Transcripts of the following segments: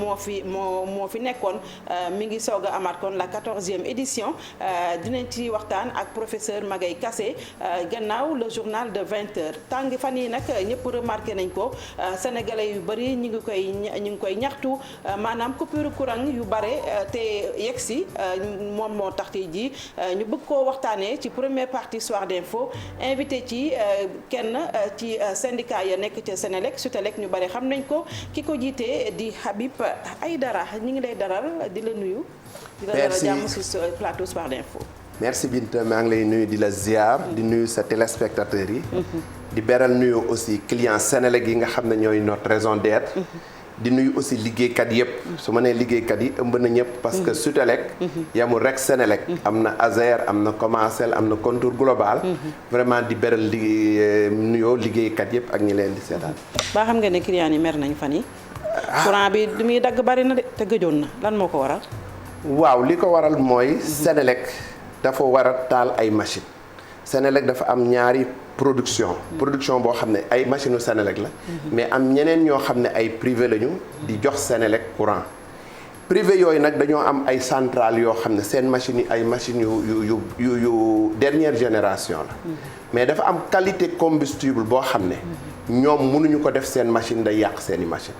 moo fi nekkoon mi ngi soog a amaat kon la 14e édition dinañ ci waxtaan ak professeur Magaye Kassé gannaaw le journal de 20h tàng fan yi nag ñëpp remarqué nañ ko sénégalais yu bëri ñu ngi koy ñaxtu maanaam coupure courant yu bare te yegg si moom moo tax tey jii ñu bëgg koo waxtaanee ci première partie soir d'info invité ci kenn ci syndicat ya nekk ca Sénélec Sutelec ñu bare xam nañ ko ki ko jiite di Habib Aïdara ñu ngi lay daral di la nuyu. di la dalal jàmm ci plateau Soir d'Info. merci Binta maa ngi lay nuyu di la ziar. di nuyu sa téléspectateurs yi. di beral nuyu aussi clients Sénélec yi nga xam ne ñooy notre raison d'être. di nuyu aussi liggéeykat yëpp. su ma nee liggéeykat yi ëmb na ñëpp. parce que Sutelec. yamul rek Sénélec. am na Azer am na Commacel am na Contour Global. vraiment di beral nuyoo liggéeykat yëpp ak ñi leen di seetaan. ba xam nga ne clients yi mer nañ fan yi courant bi du muy dagg bari na de te gëjoon na lan moo ko waral. waaw li ko waral mooy Sénélec dafa war a taal ay machine Sénélec dafa am ñaari production boo xam ne ay machine u Sénélec la mais am ñeneen ñoo xam ne ay privé lañu di jox Sénélec courant privé yooyu nag dañoo am ay centrales yoo xam ne seen machines yi ay machines yu dernière génération la mais dafa am qualité combustible boo xam ne ñoom mënuñu ko def seen machine day yàq seeni machine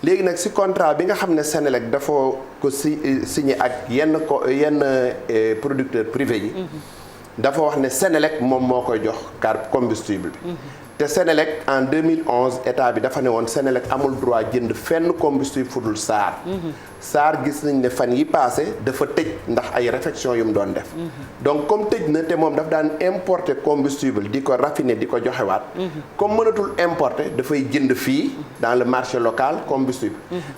léegi nag ci contrat bi nga xam ne Sénélec dafa ko signé ak yenn producteurs privés yi dafa wax ne Sénélec moom moo koy jox combustible bi te Sénélec en 2011 état bi dafa ne woon Sénélec amul droit jënd fenn combustible fudul SAR SAR gis nañ ne fan yi passé dafa tëj ndax ay réflexion yu mu doon def donc comme tëj na te moom daf daan importer combustible di ko raffiner di ko joxewaat comme mënatul importer dafay jënd fii dans le marché local combustible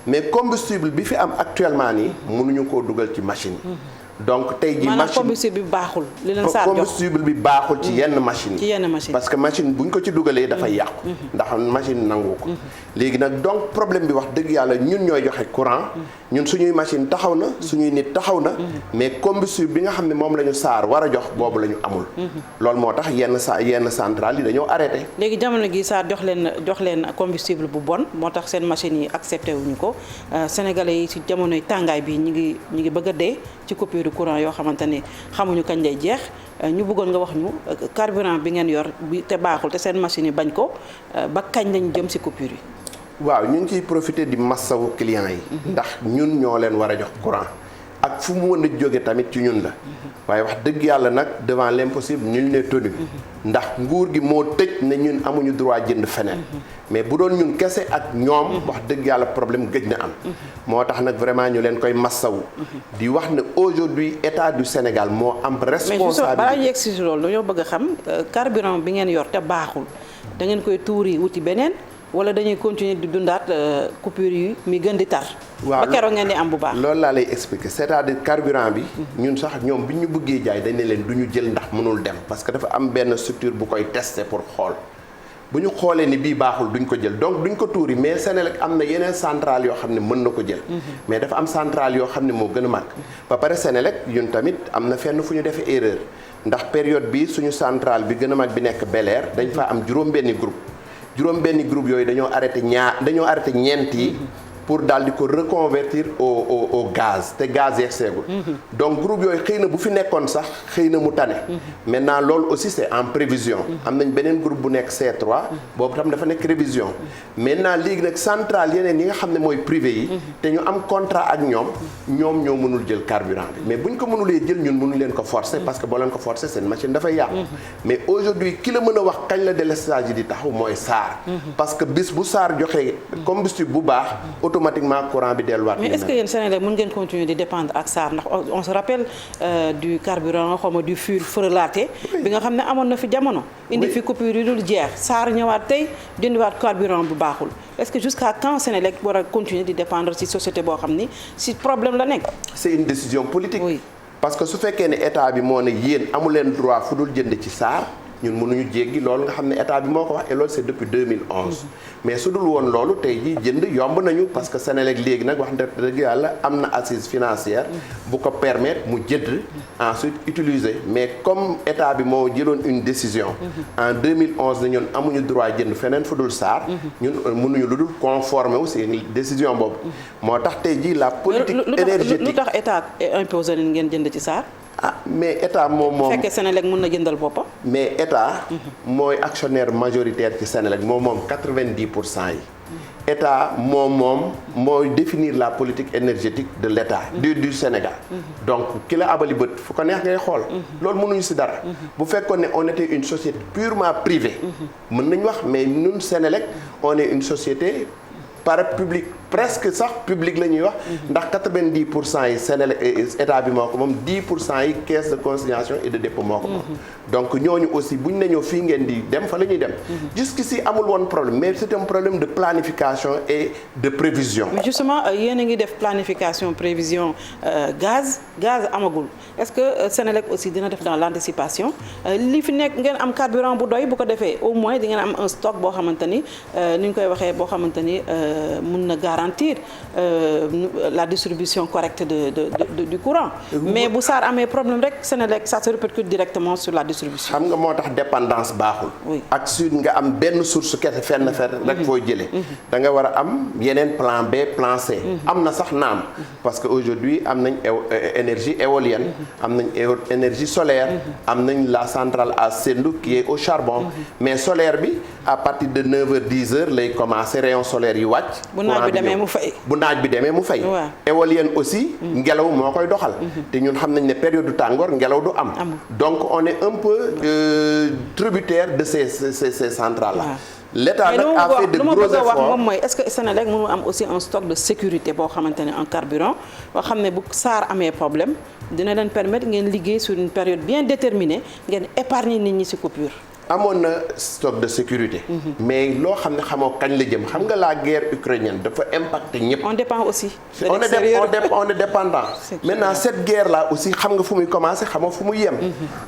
mais combustible bi fi am actuellement nii mënuñu koo dugal ci machine yi donc tey jii machine combustible bi baaxul li leen SAR jox combustible bi baaxul ci yenn machine ci yenn machine parce que machine bu ñu ko ci dugalee dafay yàqu ndax machine nangu ko léegi nag donc problème bi wax dëgg yàlla ñun ñooy joxe courant ñun suñuy machine taxaw na suñuy nit taxaw na mais combustible bi nga xam ne moom la ñu SAR war a jox boobu la ñu amul loolu moo tax yenn centrale yi dañoo arrêté léegi jamono gi SAR jox leen combustible bu bon moo tax seen machines yi accepté wuñu ko sénégalais yi ci jamonoy tàngaay bi ñi ngi bëgg a dee ci coupure courant yoo xamante ne xamuñu kañ lay jeex ñu bëggoon nga wax ñu carburant bi ngeen yor bi te baaxul te seen machine yi bañ ko ba kañ lañ jëm ci coupure yi. waaw ñu ngi ciy profité di massawu clients yi. ndax ñun ñoo leen war a jox courant ak fu mu mën a jóge tamit ci ñun la. waaye wax dëgg yàlla nag devant l'impossible nul n'est tenu. ndax nguur gi moo tëj ne ñun amuñu droit jënd feneen. mais bu doon ñun kese ak ñoom. wax dëgg yàlla problème gëj na am. moo tax nag vraiment ñu leen koy massawu. di wax ne aujourd'hui état du Sénégal moo am responsabilité. mais balaa yegg si loolu dañoo bëgg a xam carburant bi ngeen yor te baaxul da ngeen koy tuuri wuti beneen. wala dañuy continuer di dundaat coupure yi mi gën di tar. waaw ba keroog ngeen di am bu baax. loolu laa lay expliquer c'est-à-dire carburant bi. ñun sax ñoom bi ñu bëggee jaay dañ ne leen du ñu jël ndax mënul dem parce que dafa am benn structure bu koy tester pour xool bu ñu xoolee ni bii baaxul duñ ko jël donc duñ ko tuuri mais Sénélec am na yeneen centrale yoo xam ne mën na ko jël. mais dafa am centrale yoo xam ne moo gën a mag. ba pare Sénélec ñun tamit am na fenn fu ñu defee erreur ndax période bi suñu centrale bi gën a mag bi nekk Bel Air dañ fa am juróom-benni groupe yooyu dañoo arrêté ñeent yi pour daal di ko reconvertir au gaz te gaz yeeg seegul donc groupe yooyu xëy na bu fi nekkoon sax xëy na mu tane maintenant loolu aussi c'est en prévision am nañ beneen groupe bu nekk C3 boobu tam dafa nekk révision maintenant léegi nag centrale yeneen yi nga xam ne mooy privé yi te ñu am contrat ak ñoom ñoo mënul jël carburant bi mais bu ñu ko mënulee jël ñun mënu leen ko forcer parce que boo leen ko forcer seen machine dafay yàqu mais aujourd'hui ki la mën a wax kañ la délestage yi di taxaw mooy SAR parce que bis bu SAR joxee combustible bu baax automatiquement courant bi delluwaat. mais est-ce que yéen Sénégal mën ngeen continuer di dépendre ak SAR ndax on se rappelle du carburant xaw ma du fur frelaté bi nga xam ne amoon na fi jamono. indi fi coupure yu dul jeex SAR ñëwaat tey jëndiwaat carburant bu baaxul est-ce que jusqu'à quand Sénélec war a continuer di dépendre ci société boo xam ni ci problème la nekk. c'est une décision politique. oui parce que su fekkee ne état bi moo ne yéen amu leen droit fu dul jënd ci SAR ñun mënuñu jéggi loolu nga xam ne état bi moo ko wax et loolu c'est depuis 2011 mais su dul woon loolu tey jii jënd yomb nañu parce que Senelec léegi nag wax dëgg yàlla am na assise financière bu ko permettre mu jënd ensuite utiliser mais comme état bi moo jëloon une décision en 2011 ne ñun amuñu droit jënd feneen fu dul SAR ñun mënuñu lu dul conformer aussi décision boobu moo tax tey jii la politique énergétique lu tax état imposé leen ngeen jënd ci SAR mais état moom fekkee Senelec mën na jëndal boppam mais état mooy actionnaire majoritaire ci Senelec moom 90% yi état mooy définir la politique énergétique de l'état du Sénégal donc ki la abali bët fu ko neex ngay xool loolu mënuñu ci dara bu fekkoon ne on était une société purement privée mën nañu wax mais ñun Senelec on est une société parapublic presque sax public la ñuy wax ndax 90% yi Senelec état bi moo ko moom 10% yi caisse de consignation et de dépôt moo ko moom donc ñooñu aussi buñ ne ñëw fii ngeen di dem fa la ñuy dem jusqu'ici amul woon problème mais c'est un problème de planification et de prévision mais justement yéen a ngi def planification prévision gaz amagul est-ce que Senelec aussi dina def dans l'anticipation li fi nekk ngeen am carburant bu doy bu ko defee au moins di ngeen am un stock boo xamante ni ni ñu koy waxee boo xamante ni mun na garantir la distribution correcte du courant mais bu SAR amee problème rek Senelec ça se répercute directement sur la distribution xam nga moo tax dépendance baaxul ak sud nga am benn source kese fenn rek fooy jëlee da nga war a am yeneen plan B plan C am na sax naam parce que aujourd'hui am nañ énergie éolienne am nañ énergie solaire am nañ la centrale à Sendou qui est au charbon mais solaire bi à partir de 9h 10h lay commencer rayon solaire yi wàcc bu naaj bi demee mu fay éolienne aussi ngelaw moo koy doxal te ñun xam nañ ne période du tàngoor ngelaw du am donc on est un peu tributaire de ces centrales là l'État nag a fait de gros efforts wax moom mooy est-ce que Senelec mënu am aussi un stock de sécurité boo xamante ne en carburant boo xam ne bu SAR amee problème dina leen permettre ngeen liggéey sur une période bien déterminée ngeen épargner nit ñi ci coupure amoon na stock de sécurité mais loo xam ne xamoo kañ la jëm xam nga la guerre ukrainienne dafa impacter ñëpp on dépend aussi de on l'extérieur. est dépendant maintenant cette guerre là aussi xam nga fu muy commencer xamoo fu muy yem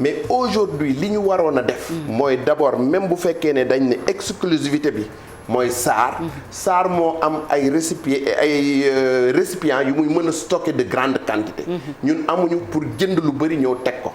mais aujourd'hui li ñu waroon a def mooy d'abord même bu fekkee ne dañ ne exclusivité bi mooy SAR moo am ay récipients yu muy mën a stocker de grande quantité ñun amuñu pour jënd lu bari ñëw teg ko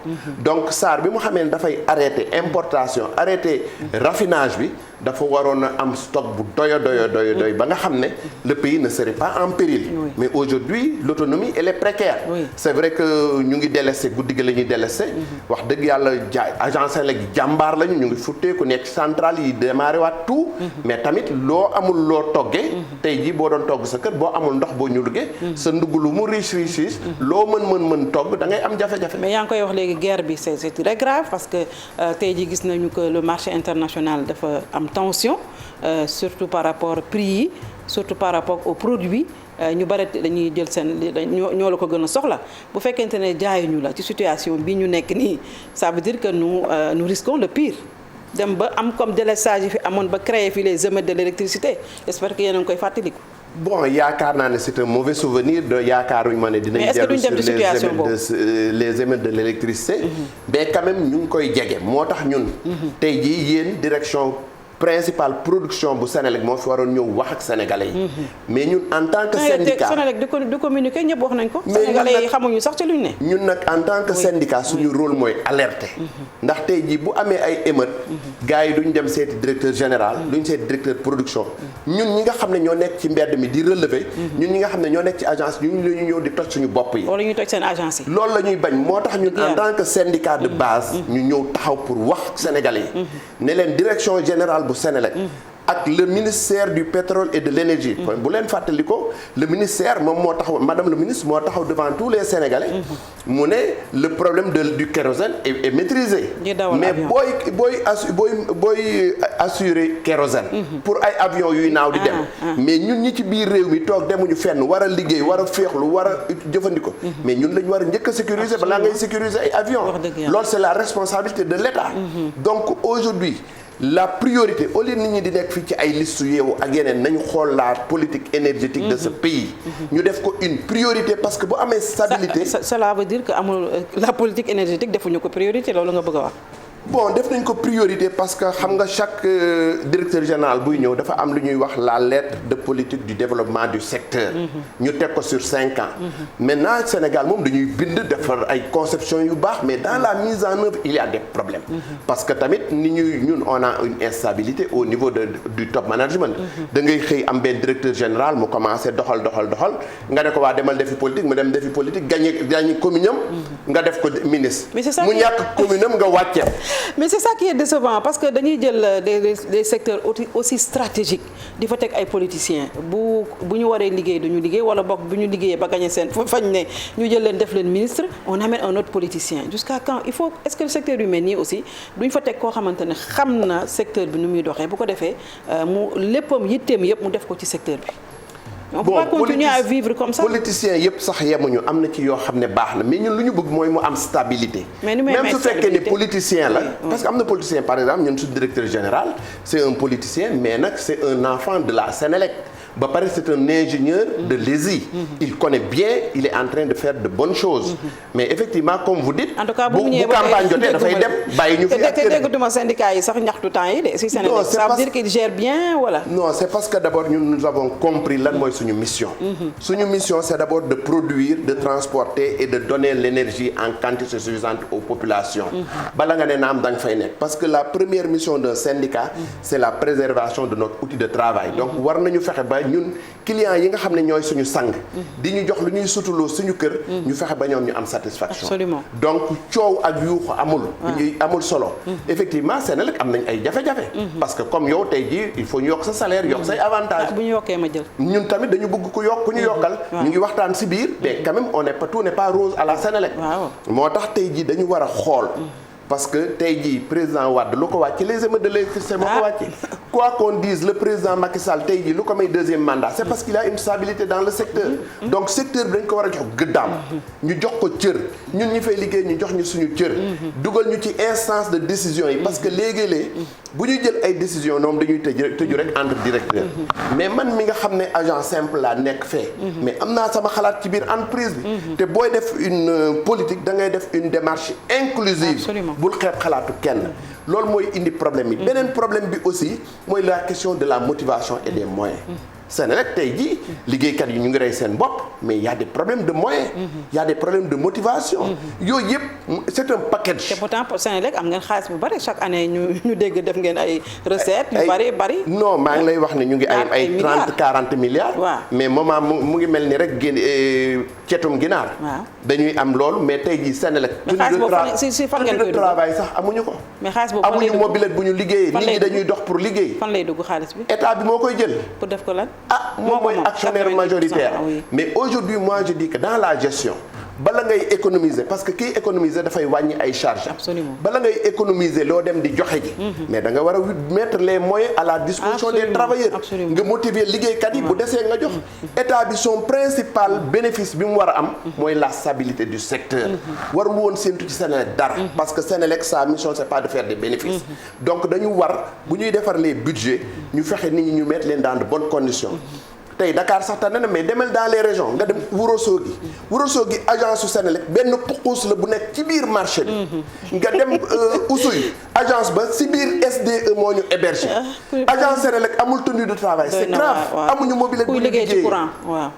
donc SAR bi mu xamee ne dafay arrêter importation arrêter raffinage bi dafa waroon a am stock bu doy ba nga xam ne le pays ne serait pas en péril mais aujourd'hui l'autonomie elle est précaire c'est vrai que ñu ngi délesté guddi gi la ñuy délesté wax dëgg yàlla agence Senelec jàmbaar lañu ñu ngi futteeku nekk centrale yi démarré waat tout mais tamit loo amul loo toggee tey jii boo doon togg sa kër boo amul ndox boo ñu liggéey sa ndugg lu mu riche loo mën togg da ngay am jafe-jafe mais yaa ngi koy wax léegi guerre bi c'est très grave parce que tey jii gis nañu que le marché international dafa am tension surtout par rapport prix yi surtout par rapport aux produits ñu bari dañuy jël seen ñoo la ko gën a soxla bu fekkente ne jaayuñu la ci situation bi ñu nekk nii ça veut dire que nous risquons le pire dem ba am comme délestage yi fi amoon ba créer fi les émeutes de l'électricité j'espère que yéen a ngi koy fàttaliku. bon yaakaar naa ne c'est un mauvais souvenir de yaakaaruñu ma ne dinañ dellu sur les émeutes de l'électricité mais quand même ñu ngi koy jege moo tax ñun tey jii yéen direction principale production bu Senelec moo fi waroon ñëw wax ak sénégalais yi mais ñun en tant que syndicat Senelec di communiquer ñëpp wax nañ ko sénégalais yi xamuñu sax ci luñ ne ñun nag en tant que syndicat suñu rôle mooy alerter ndax tey jii bu amee ay émeutes gars yi duñ dem seeti directeur général duñ seeti directeur production ñun ñi nga xam ne ñoo nekk ci mbedd mi di relever ñun ñi nga xam ne ñoo nekk ci agence ñun la ñu ñëw di toj suñu bopp yi wala ñuy toj seen agence yi loolu la ñuy bañ moo tax ñun en tant que syndicat de base ñu ñëw taxaw pour wax sénégalais yi ne leen direction générale Senelec ak le ministère du pétrole et de l'énergie bu leen fàttali ko le ministère moom moo taxaw madame le ministre moo taxaw devant tous les Sénégalais mu ne le problème du kérosène est maîtrisé mais booy assurer kérosène pour ay avions yuy naaw di dem mais ñun ñi ci biir réew mi toog demuñu fenn war a liggéey war a féexlu war a jëfandikoo mais ñun lañu war a njëkk a sécuriser balaa ngay sécuriser ay avions loolu c'est la responsabilité de l'État donc aujourd'hui la priorité au lieu nit ñi di nekk fii ci ay liste yeewu ak yeneen nañu xool la politique énergétique de ce pays ñu def ko une priorité parce que bu amee stabilité cela veut dire que amul la politique énergétique defuñu ko priorité loolu nga bëgg a wax bon def nañ ko priorité parce que xam nga chaque directeur général buy ñëw dafa am lu ñuy wax la lettre de politique du développement du secteur. ñu teg ko sur 5 ans. Maintenant Sénégal moom dañuy bind defar ay conception yu baax mais dans la mise en œuvre il y a des problèmes. parce que tamit ñun on a une instabilité au niveau du top management. da ngay xëy am benn directeur général mu commencé doxal nga ne ko waa demal defi politique mu dem defi politique gagné commune am nga def ko ministre. mu ñàkk commune am nga wàcce. mais c'est ça qui est décevant parce que dañuy jël des secteurs aussi stratégiques di fa teg ay politiciens bu ñu waree liggéey duñu liggéey wala bokk bu ñu liggéeyee ba gagné seen fañ ne ñu jël leen def leen ministre on amène un autre politicien jusqu'à quand est-ce que le secteur yu mel nii aussi duñ fa teg koo xamante ne xam na secteur bi nu muy doxee bu ko defee mu léppam yitteem yëpp mu def ko ci secteur bi. on peut pas continuer à vivre comme ça. politiciens yëpp sax yemuñu am na ci yoo xam ne baax na mais ñun lu ñu bëgg mooy mu am stabilité. même su fekkee ne politicien la. parce que am na politicien par exemple ñun suñu directeur général c'est un politicien mais nag c'est un enfant de la Sénélec. ba pare c'est un ingénieur de l'ESI. Il connaît bien, il est en train de faire de bonnes choses. Mais effectivement comme vous dites. en tout cas bu campagne jotee dafay dem bàyyi ñu fi. te déggatuma syndicat yi sax ñaxtu temps yi de si Sénégal. ça veut dire qu'il gère bien wala. non c'est parce que d'abord nous avons compris lan mooy suñu mission. suñu mission c'est d'abord de produire, de transporter et de donner l'énergie en quantité suffisante aux populations. bala nga ne naam da nga fay nekk parce que la première mission d'un syndicat c'est la préservation de notre outil de travail. donc war nañu fexe ba ñun clients yi nga xam ne ñooy suñu sang. di ñu jox lu ñuy sutuloo suñu kër. ñu fexe ba ñoom ñu am satisfaction. absolument donc coow ak yuuxu amul solo. effectivement Sénélec am nañ ay jafe-jafe. parce que comme yow tey jii il faut ñu yokk sa salaire yokk say avantages. bu ñu yokkee ma jël. ñun tamit dañu bëgg ku ñu yokkal. ñu ngi waxtaan ci biir mais quand même tout n'est pas rose à la Sénélec. moo tax tey jii dañu war a xool. parce que tey jii président Wade lu ko wàcc les émeutes de l'électricité moo ko wàcce quoi qu'on dise le président Macky Sall tey jii lu ko may deuxième mandat c'est parce qu'il y a une stabilité dans le secteur donc secteur bi dañ ko war a jox gëddaam ñu jox ko cër ñun ñi fay liggéey ñu jox ñu suñu cër dugal ñu ci instance de décision yi parce que léegi-léeg bu ñuy jël ay décision ñoom dañuy tëju rek entre directeur mais man mi nga xam ne agent simple laa nekk fee mais am naa sama xalaat ci biir entreprise bi te booy def une politique da ngay def une démarche inclusive bul xeeb xalaatu kenn loolu mooy indi problème yi beneen problème bi aussi mooy la question de la motivation et des moyens Sénélec tey jii liggéeykat yi ñu ngi rey seen bopp mais il y a des problèmes de moyens il y a des problèmes de motivation yooyu yëpp c'est un package. te pourtant Sénélec am ngeen xaalis bu bari chaque année ñu dégg def ngeen ay recettes yu bari non maa ngi lay wax ne ñu ngi ay 30-40 milliards mais moment mu ngi mel ni rek cetum ginaar dañuy am loolu mais tey jii Sénélec tenue de travail sax amuñu ko mais xaalis boobu amuñu mobilette bu ñu liggéeyee nit ñi dañuy dox pour liggéey fan lay dugg xaalis bi état bi moo koy jël pour def ko lan moom mooy actionnaire majoritaire mais aujourd'hui moi je dis que dans la gestion bala ngay économiser parce que kiy économiser dafay wàññi ay charges. absolument bala ngay économiser loo dem di joxe ji. mais da nga war a mettre les moyens à la disposition des travailleurs. nga motiver liggéeykat yi bu desee nga jox. état bi son principal bénéfice bi mu war a am. mooy la stabilité du secteur. warul woon séntu ci Sénélec dara. parce que Sénélec sa mission c'est pas de faire des bénéfices. donc dañu war bu ñuy defar les budgets ñu fexe nit ñi ñu mettre leen dans de bonnes conditions. tey Dakar sax tane na mais demal dans les régions nga dem Ourossogui agence su Sénélec benn puquus la bu nekk ci biir marché bi nga dem Oussouye agence ba si biir SDE moo ñu héberger agence Sénélec amul tenue de travail c'est grave amuñu mobilette bu ñu liggéey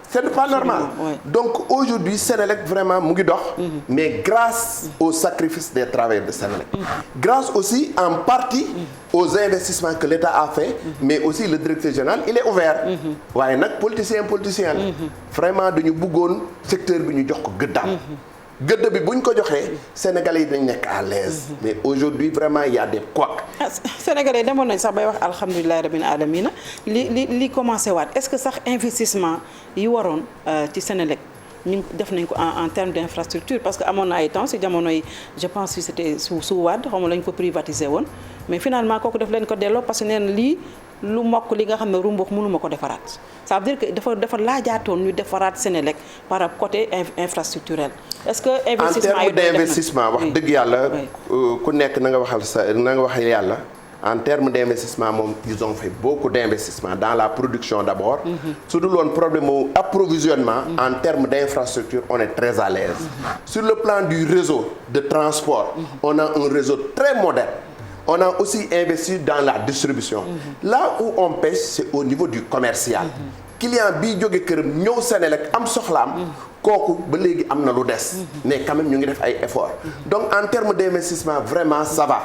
c'est pas normal donc aujourd'hui Sénélec vraiment mu ngi dox mais grâce au sacrifice des travailleurs de Sénélec grâce aussi en partie aux investissements que l'État a fait mais aussi le directeur général il est ouvert waaye nag politicien la vraiment dañu bëggoon secteur bi ñu jox ko gëddaam gëdd bi bu ñu ko joxee Sénégalais yi dañ nekk à l'aise mais aujourd'hui vraiment il y a des couacs. Sénégalais demoon nañ sax bay wax alhamdulilah rabbil alamina li commencé waat est-ce que sax investissement yi waroon ci Sénélec ñu def nañ ko en termes d'infrastructure parce que amoon na ay temps si jamono yi je pense que c'était sous Wade xaw ma lañ ko privatiser woon mais finalement kooku def leen ko delloo parce que nee na lii lu mokk li nga xam ne rumbux mënuma ko defaraat ça veut dire que dafa laajaatoon ñu defaraat Sénélec par côté infrastructurel est-ce que investissement en termes d'investissement wax dëgg yàlla ku nekk na nga waxal yàlla en termes d'investissement moom ils ont fait beaucoup d'investissement dans la production d'abord. su dul woon problème mu approvisionnement. en termes d'infrastructure on est très à l'aise. Sur le plan du réseau de transport. on a un réseau très moderne. On a aussi investi dans la distribution. Là où on pêche c'est au niveau du commercial. client bi jóge këram ñëw Senelec am soxlaam. kooku ba léegi am na lu des. mais quand même ñu ngi def ay efforts. donc en termes d'investissement vraiment ça va.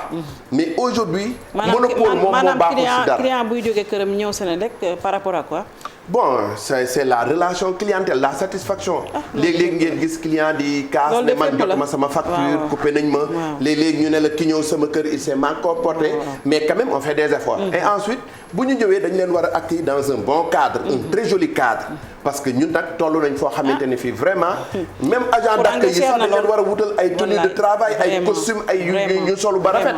mais aujourd'hui monopole moom moo baaxul ci dara client buy jóge këram ñëw Senelec par rapport à quoi. bon c'est la relation clientèle la satisfaction. léeg-léeg ngeen gis client di casse ne man jot ma sama facture coupé nañ ma. léeg-léeg ñu ne la ki ñëw sama kër il s'est mal comporté. mais quand même on fait des efforts. et ensuite bu ñu ñëwee dañ leen war a accueillir dans un bon cadre. un très joli cadre. parce que ñun nag toll nañ foo xamante ne fii vraiment. même agent d'accueil yi sax dañ leen war a wutal ay tenue de travail ay costume ay yu solu ba rafet.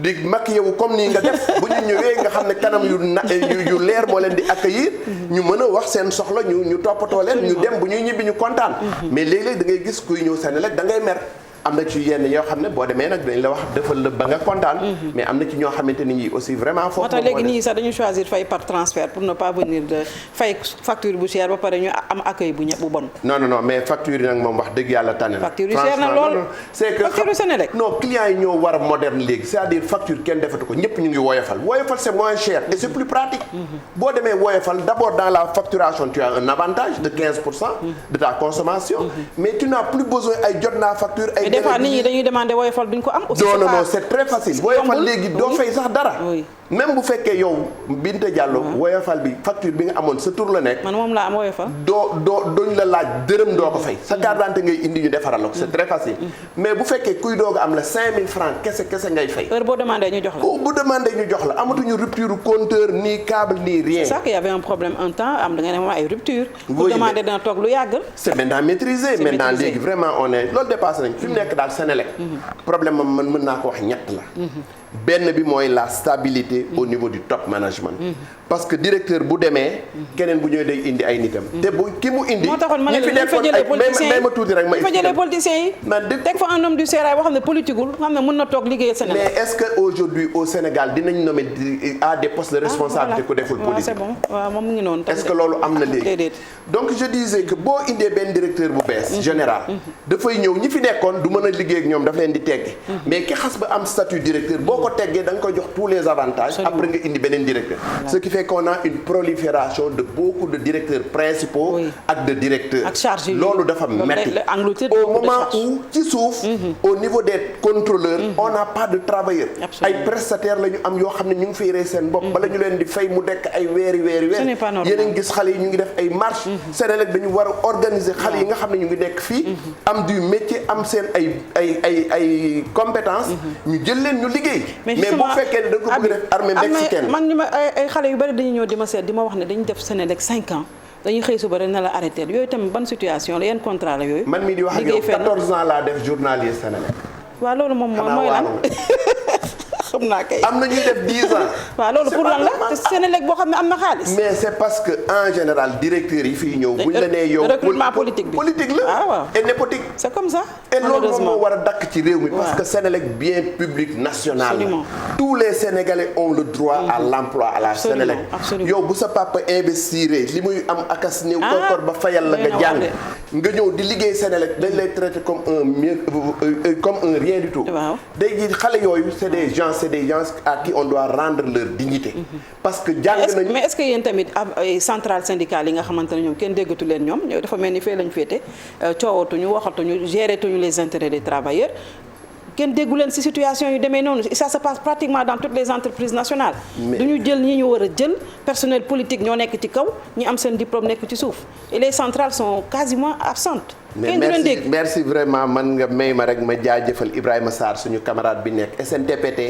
di maquillé wu comme nii nga def bu ñu ñëwee nga xam ne kanam yu leer moo leen di accueillir. ñu mën a wax seen soxla ñu toppatoo leen ñu dem bu ñuy ñibbi ñu kontaan. mais léeg-léeg da ngay gis kuy ñëw Senelec da ngay mer. am na ci yenn yoo xam ne boo demee nag dañ la wax defal la ba nga kontaan. mais am na ci ñoo xamante ni ñi aussi vraiment. foofu moo tax léegi nii sax dañu choisir fay par transfert pour ne pas venir de fay facture bu cher ba pare ñu am accueil bu bon. non mais facture yi nag moom wax dëgg yàlla tane na. facture yi cher na lool c'est que facture Senelec. non clients yi ñoo war a moderne léegi c'est-à-dire facture kenn defatu ko ñëpp ñu ngi woyofal c'est moins cher et c'est plus pratique. boo demee woyofal d'abord dans la facturation tu as un avantage de 15% de ta consommation. mais tu n'as plus besoin ay jot naa facture ay. des fois nit ñi dañuy demander woyofal duñ ko am. aussi non c'est très facile woyofal léegi doo fay sax dara. même bu fekkee yow Binta Diallo. woyofal bi facture bi nga amoon sa tur la nekk. man moom laa am woyofal. doñ la laaj dërëm doo ko fay. sa carte d'identité ngay indi ñu defaral la ko c'est très facile. mais bu fekkee kuy doog a am la 5000 francs kese ngay fay. heure boo demandé ñu jox la. bu demandé ñu jox la amatuñu rupture compteur ni câble ni rien. c'est ça qu'il y avait un problème un temps am da nga ne moom ay rupture. bu demandé dina toog lu yàgg. c'est maintenant maîtrisé. maintenant léegi vraiment on est loolu dépassé nañ fi mu nekk daal Senelec. problème am man mën naa ko wax ñett la. benn bi mooy la stabilité au niveau du top management. parce que directeur bu demee. keneen bu ñëwee day indi ay nitam. te bu ki mu indi. moo taxoon ma ne ñi fi nekkoon ay ma tuuti rek ma. fa jëlee politiciens yi. teg fa un homme du sérail boo xam ne politiqueul xam ne mën na toog liggéeyal Sénégal. mais est-ce que aujourd'hui au Sénégal dinañ nommer à des postes de responsabilité ku deful politique. c'est bon waaw moom mu ngi noonu. est-ce que loolu am na léegi. donc je disais que boo indee benn directeur bu bees. général dafay ñëw ñi fi nekkoon du mën a liggéey ak ñoom daf leen di teggi. mais ki xas ba am statut directeur boo ko teggee da nga koy jox tous les avantages. après nga indi beneen directeur. ce qui fait qu'on a une prolifération de beaucoup de directeurs principaux. ak de directeurs. ak chargé loolu dafa metti au moment où ci suuf. au niveau des contrôleurs. on n'a pas de travailleurs. ay prestataires la ñu am yoo xam ne ñu ngi fay rey seen bopp. bala ñu leen di fay mu dekk ay weeri n'est pas normal. yéen a ngi gis xale yi ñu ngi def ay marches. Senelec dañu war a organiser xale yi nga xam ne ñu ngi nekk fii. am du métier am seen ay compétences. ñu jël leen ñu liggéey. mais bu fekkee ne da nga ko bëgg def armée mexicaine. man ay xale yu bari dañuy ñëw di ma seet di ma wax ne dañu def Senelec 5 ans dañuy xëy suba rek na la arrêté yooyu tamit ban situation la yan contrat la yooyu. man mii di wax ak yow 14 ans laa def journalier Senelec. waaw loolu moom mooy lan. xam naa kay. am na ñuy def 10 ans. waaw loolu pour lan la te Senelec boo xam ne am na xaalis. mais c'est parce que en général directeurs yi fii ñëw. buñ la nee yow recrutement politique bi politique la. ah waaw et népotique. c'est comme ça. et loolu moom moo war a dakk ci réew mi. parce que Senelec bien public national. tous les Sénégalais ont le droit à l'emploi à la Senelec. yow bu sa papa investir li muy am akas néew. koor ba fayal la nga jàng. nga ñëw di liggéey Senelec dañ lay traiter comme un rien du tout. waaw day ji xale yooyu c'est des gens à qui on doit rendre leur dignité. parce que jàng nañu. mais est-ce que yéen tamit ay centrales syndicales yi nga xamante ne ñoom kenn déggatu leen ñoom dafa mel ni fee lañ féete coowatuñu waxatuñu géretuñu les intérêts des travailleurs kenn déggu leen ci situation yu demee noonu ça se passe pratiquement dans toutes les entreprises nationales. duñu jël ñi ñu war a jël personnel politique ñoo nekk ci kaw ñi am seen diplôme nekk ci suuf et les centrales sont quasiment absentes. mais merci vraiment man nga may ma rek ma jaajëfal Ibrahima Sarr suñu camarade bi nekk SNTPT.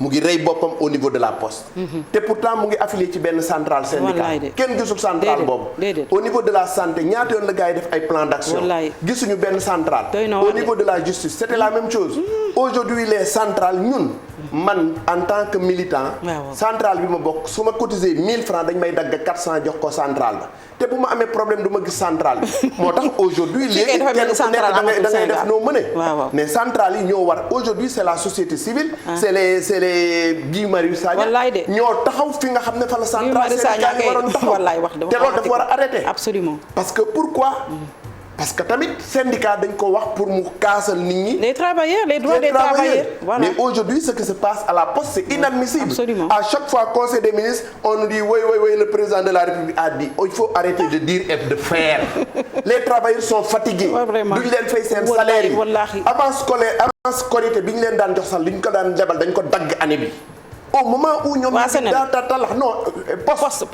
mu ngi rey boppam au niveau de la poste. te pourtant mu ngi affilié ci benn centrale syndicale. kenn gisul centrale boobu. au niveau de la santé ñaata yoon la gars yi def ay plan d'action. gisuñu benn centrale. au niveau de la justice c'était la même chose. aujourd'hui les centrales ñun man en tant que militant centrale bi ma bokk su ma cotiser 1000 francs dañ may dagg 400 jox ko centrale ba te bu ma amee problème du ma gis centrale bi moo tax aujourd'hui léegi kenn ku nekk da ngay def noo mëne mais centrale yi ñoo war aujourd'hui c'est la société civile c'est les Guy Marius Sagna ñoo taxaw fi nga xam ne fa la centrale syndicat yi waroon taxaw te loolu dafa war a arrêter absolument parce que pourquoi parce que tamit syndicat dañ ko wax pour mu kaasal nit ñi. les travailleurs les droits des travailleurs. Voilà. Mais aujourd'hui ce qui se passe à la poste c'est inadmissible. Absolument. À chaque fois conseil des ministres on nous dit oui le président de la République a dit il faut arrêter de dire et de faire. Les travailleurs sont fatigués. duñ leen fay seen salaire yi avance scolarité bi ñu leen daan jox sax li ñu ko daan lebal dañ ko dagg année bi. Au moment où ñoom ñu daatalax non poste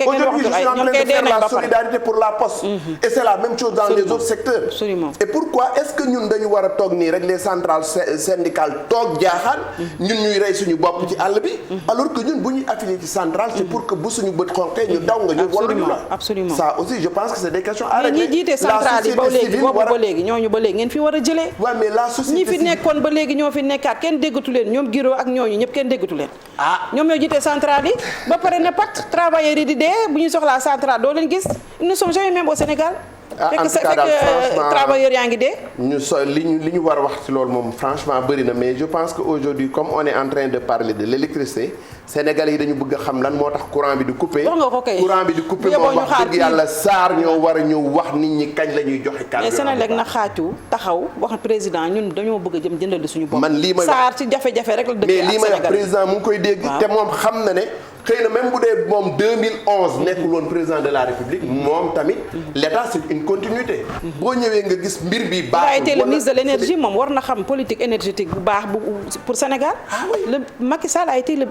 aujourd'hui je suis en train de faire la solidarité pour la poste et c'est la même chose dans les autres secteurs et pourquoi est-ce que ñun dañu war a toog nii rek les centrales syndicales toog jaaxaan ñun ñuy rey suñu bopp ci àll bi alors que ñun bu ñuy affilié ci centrale c'est pour que bu suñu bët xonqee ñu daw nga ñu walluñu la ça aussi je pense que c'est des questions à régler. ñi jiite centrale yi ba léegi boobu ba léegi ñooñu ba léegi ngeen fi war a jëlee mais la société ñi fi nekkoon ba léegi ñoo fi nekkaat kenn déggatu leen ñoom Giro ak ñooñu ñëpp kenn déggatu leen ñoom ñoo jiite centrale yi ba pare ne pat travailleurs yi di dee bu ñu soxlaa centrale doo leen gis ils ne sont jamais même au Sénégal. en tout cas daal franchement travailleurs yaa ngi dee. ñu li ñu war a wax ci loolu moom franchement bëri na mais je pense que aujourd'hui comme on est en train de parler de l'électricité Sénégalais yi dañu bëgg a xam lan moo tax courant bi di coupé. courant bi di coupé moom wax dëgg yàlla SAR ñoo war a ñëw wax nit ñi kañ la ñuy joxe. carburant mais Sénélec na xaatu taxaw wax président ñun dañoo bëgg a jëm jëndal suñu bopp. man lii may SAR ci jafe-jafe rek la dëkk ak Sénégal mais lii may wax président mu ngi koy dégg. te moom xam na ne. xëy na même bu dee moom 2011 nekkul woon président de la République moom tamit l'État c'est une continuité. boo ñëwee nga gis mbir bi baax. il a été le ministre de l'énergie moom war na xam politique énergétique bu baax pour Sénégal. le Macky Sall a été le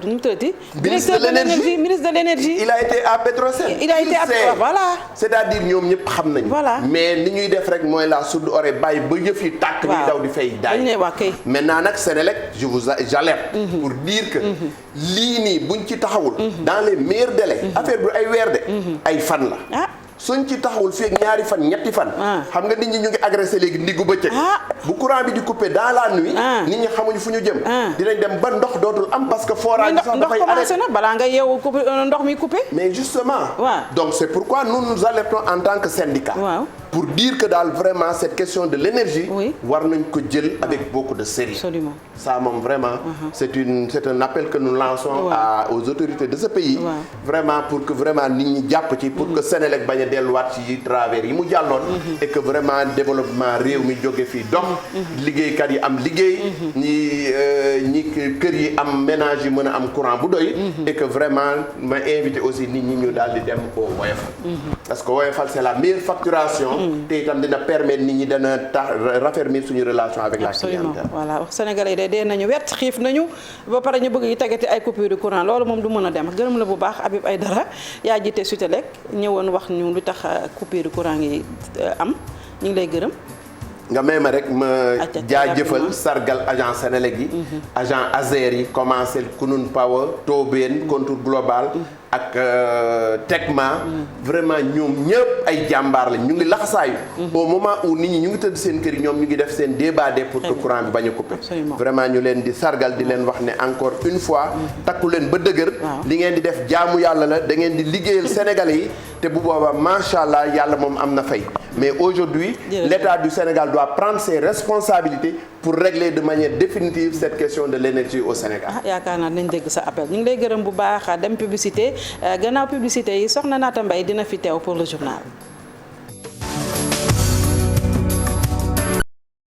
nu mu tuddati. directeur de l'énergie ministre de l'énergie. il a été à Petrosen. il a été à voilà. c'est-à-dire ñoom ñëpp xam nañu. voilà mais li ñuy def rek mooy la sourde oreille bàyyi ba yëf yi tàkk. bi daw di fay daay. maintenant nag Sénélec j'alerte pour dire que lii nii buñ ci taxawul dans les meilleurs délais affaire bi ay weer de ay fan la suñ ci taxawul fii ak ñaari fan ñetti fan xam nga nit ñi ñu ngi agressé léegi ndiggu bëccëg bu courant bi di coupé dans la nuit nit ñi xamuñu fu ñu jëm dinañ dem ba ndox dootul am parce que forage sax dafay arrêté na balaa nga yeewu coupé ndox mi coupé mais justement donc c'est pourquoi nous alertons en tant que syndicat pour dire que daal vraiment cette question de l'énergie war nañ ko jël avec beaucoup de sérieux. Absolument. Ça moom vraiment c'est un appel que nous lançons aux autorités de ce pays vraiment pour que vraiment nit ñi jàpp ci pour que Sénélec bañ a delluwaat ci travers yi mu jàlloon et que vraiment développement réew mi jóge fii dox liggéeykat yi am liggéey ñi kër yi am ménage yi mën a am courant bu doy et que vraiment ma invité aussi nit ñi ñu daal di dem au Woyofal parce que Woyofal c'est la meilleure facturation te itam dina permettre nit ñi dana tax raffermir suñu relation avec la clientèle. voilà Sénégalais de dee nañu wet xiif nañu ba pare ñu bëgg yi tegati ay coupure de courant loolu moom du mën a dem gërëm la bu baax Habib Aïdara yaa jiite Sutelec ñëwoon wax ñu lu tax coupure de courant yi am ñu ngi lay gërëm. nga may ma rek ma jaajëfal sargal agent Sénélec yi agent Azer yi commencé Kunun Power Tobène Contour Global ak Tecma vraiment ñoom ñëpp ay jàmbaar lañ ñu ngi laxasaayu au moment où nit ñi ñu ngi tëdd seen kër yi ñoom ñu ngi def seen débardé pour que courant bi bañ a coupé vraiment ñu leen di sargal di leen wax ne encore une fois takku leen ba dëgër li ngeen di def jaamu yàlla la da ngeen di liggéeyal Sénégalais yi te bu boobaa macha allah yàlla moom am na fay mais aujourd'hui l'État du Sénégal doit prendre ses responsabilités pour régler de manière définitive cette question de l'énergie au Sénégal. yaakaar naa dinañ dégg sa appel ñu ngi lay gërëm bu baax dem publicité gannaaw publicité yi soxna Naata Mbaye dina fi teew pour le journal.